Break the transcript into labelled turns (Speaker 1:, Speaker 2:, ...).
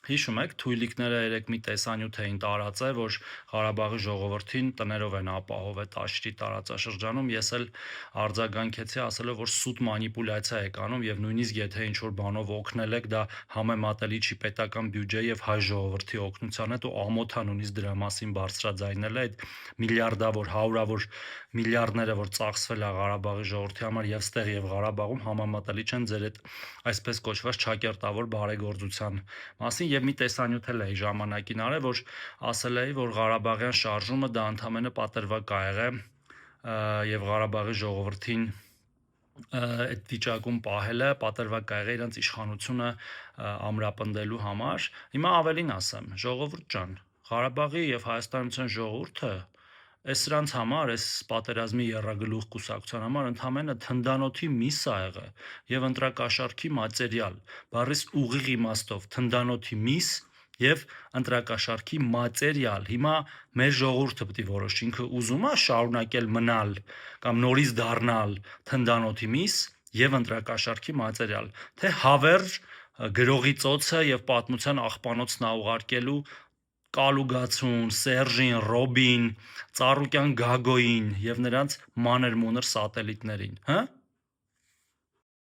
Speaker 1: Հիշում եք, թույլիկները երեք մի տեսանյութ էին տարածել, որ Ղարաբաղի ժողովրդին տներով են ապահովել Տաշրի տարածաշրջանում։ Ես էլ արձագանքեցի, ասելով, որ սուտ մանիպուլյացիա եք անում եւ նույնիսկ եթե ինչ-որ բանով օգնել եք, դա համեմատելի չի պետական բյուջեի եւ հայ ժողովրդի օգնության հետ, ու ամոթա նույնիսկ դրա մասին բարձրաձայնել է այդ միլիարդավոր, հարյուրավոր միլիարդները, որ ծախսվել է Ղարաբաղի ժողովրդի համար եւ ստեղ եւ Ղարաբաղում, համեմատելի չեն ձեր այդ այսպես կոչված ճակերտավոր բարեգործության մասին։ Եվ մի տեսանյութ էլ էի ժամանակին արել, որ ասել էի, որ Ղարաբաղյան շարժումը դա ընդամենը պատրվակ ա եղել եւ Ղարաբաղի ժողովրդին այդ վիճակում պահելը պատրվակ ա եղել իրենց իշխանությունը ամրապնդելու համար։ Հիմա ավելին ասեմ, ժողովուրդ ջան, Ղարաբաղի եւ Հայաստանության ժողովուրդը այս սրանց համար, այս պատերազմի եռագլուխ կուսակցության համար ընդամենը թնդանոթի միս ա եղել եւ ընտրակաշառքի մատերիալ, բառիս ուղիղ իմաստով թնդանոթի միս եւ ընտրակաշառքի մատերիալ։ Հիմա մեր ժողովուրդը պետք է որոշի, ինքը ուզում է շարունակել մնալ կամ նորից դառնալ թնդանոթի միս եւ ընտրակաշառքի մատերիալ, թե հավերժ գրողի ծոցը եւ պատմության աղբանոցն ա ուղարկելու Կալուգացուն, Սերժին, Ռոբին, Ծառուկյան Գագոին եւ նրանց մանր-մունր սատելիտներին, հա։